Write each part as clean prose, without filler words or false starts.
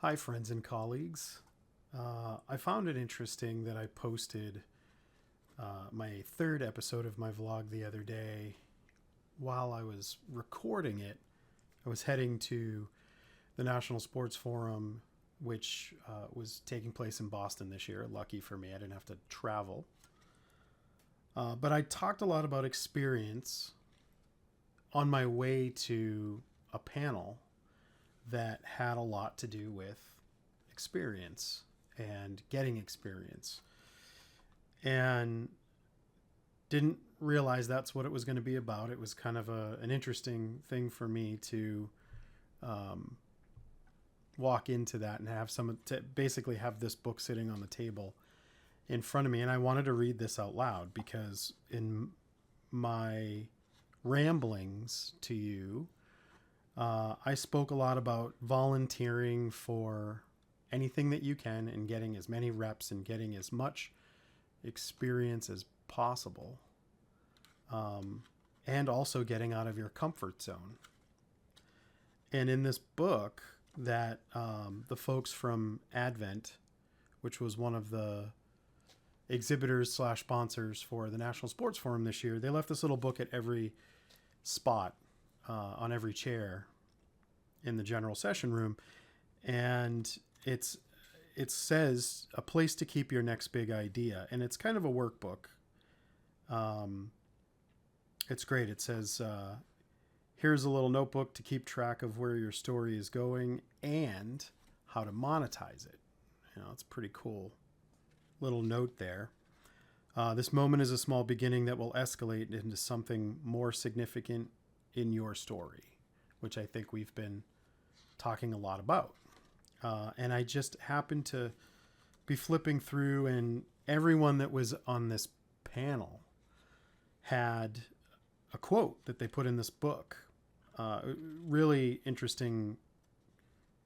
Hi, friends and colleagues. I found it interesting that I posted my third episode of my vlog the other day. While I was recording it, I was heading to the National Sports Forum, which was taking place in Boston this year. Lucky for me, I didn't have to travel. But I talked a lot about experience on my way to a panel that had a lot to do with experience and getting experience, and didn't realize that's what it was going to be about. It was kind of an interesting thing for me to walk into that and have to basically have this book sitting on the table in front of me. And I wanted to read this out loud because in my ramblings to you, I spoke a lot about volunteering for anything that you can and getting as many reps and getting as much experience as possible. And also getting out of your comfort zone. And in this book that the folks from Advent, which was one of the exhibitors / sponsors for the National Sports Forum this year, they left this little book at every spot on every chair in the general session room. And it says a place to keep your next big idea. And it's kind of a workbook. It's great. It says, here's a little notebook to keep track of where your story is going and how to monetize it. It's a pretty cool little note there. This moment is a small beginning that will escalate into something more significant in your story, which I think we've been talking a lot about. And I just happened to be flipping through, and everyone that was on this panel had a quote that they put in this book. Really interesting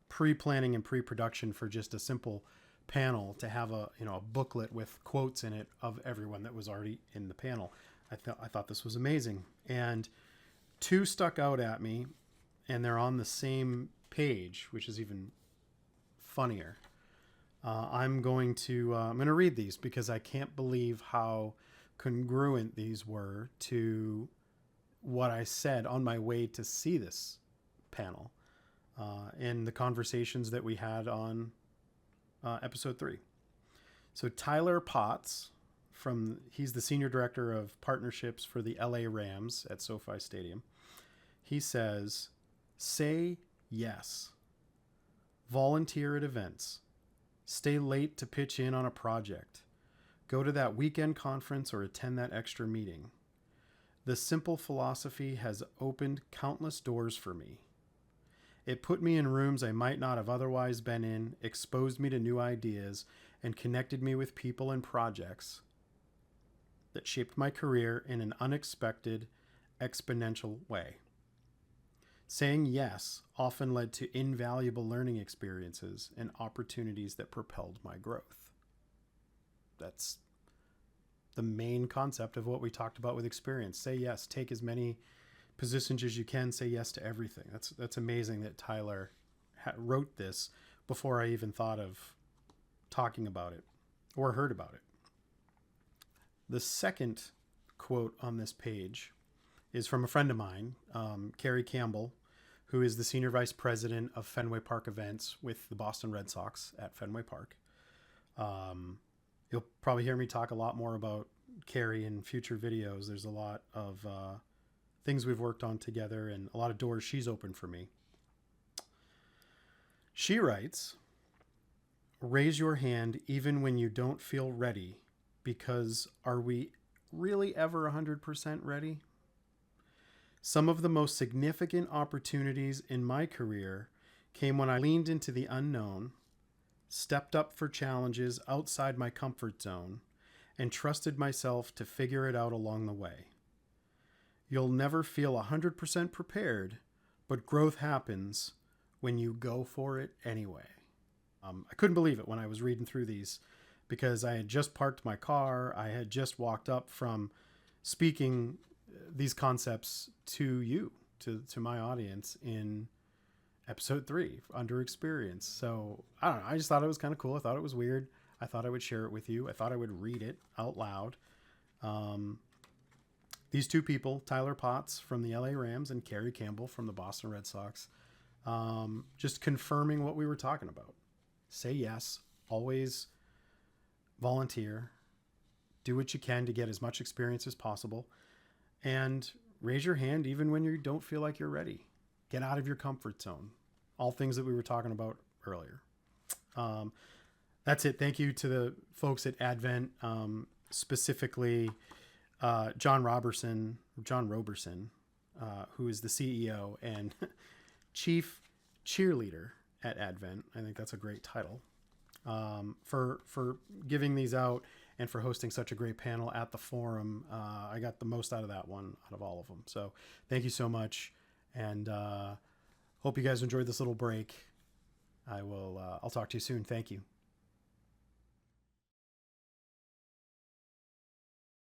pre-planning and pre-production for just a simple panel to have a booklet with quotes in it of everyone that was already in the panel. I thought this was amazing. And two stuck out at me, and they're on the same page, which is even funnier. I'm going to read these because I can't believe how congruent these were to what I said on my way to see this panel and the conversations that we had on episode 3. So Tyler Potts, he's the senior director of partnerships for the LA Rams at SoFi Stadium. He says, say yes. Volunteer at events. Stay late to pitch in on a project. Go to that weekend conference or attend that extra meeting. The simple philosophy has opened countless doors for me. It put me in rooms I might not have otherwise been in, exposed me to new ideas, and connected me with people and projects that shaped my career in an unexpected, exponential way. Saying yes often led to invaluable learning experiences and opportunities that propelled my growth. That's the main concept of what we talked about with experience. Say yes, take as many positions as you can, say yes to everything. That's amazing that Tyler wrote this before I even thought of talking about it or heard about it. The second quote on this page is from a friend of mine, Carrie Campbell, who is the senior vice president of Fenway Park events with the Boston Red Sox at Fenway Park. You'll probably hear me talk a lot more about Carrie in future videos. There's a lot of things we've worked on together and a lot of doors she's opened for me. She writes, raise your hand even when you don't feel ready, because are we really ever 100% ready? Some of the most significant opportunities in my career came when I leaned into the unknown, stepped up for challenges outside my comfort zone, and trusted myself to figure it out along the way. You'll never feel 100% prepared, but growth happens when you go for it anyway. I couldn't believe it when I was reading through these because I had just parked my car. I had just walked up from speaking these concepts to you, to my audience in episode 3, under experience. So I don't know. I just thought it was kind of cool. I thought it was weird. I thought I would share it with you. I thought I would read it out loud. These two people, Tyler Potts from the LA Rams and Carrie Campbell from the Boston Red Sox, just confirming what we were talking about. Say yes, always volunteer, do what you can to get as much experience as possible, and raise your hand even when you don't feel like you're ready. Get out of your comfort zone. All things that we were talking about earlier. That's it. Thank you to the folks at Advent, specifically John Roberson, who is the CEO and chief cheerleader at Advent. I think that's a great title. For giving these out and for hosting such a great panel at the forum. I got the most out of that one, out of all of them. So thank you so much. And hope you guys enjoyed this little break. I'll talk to you soon. Thank you.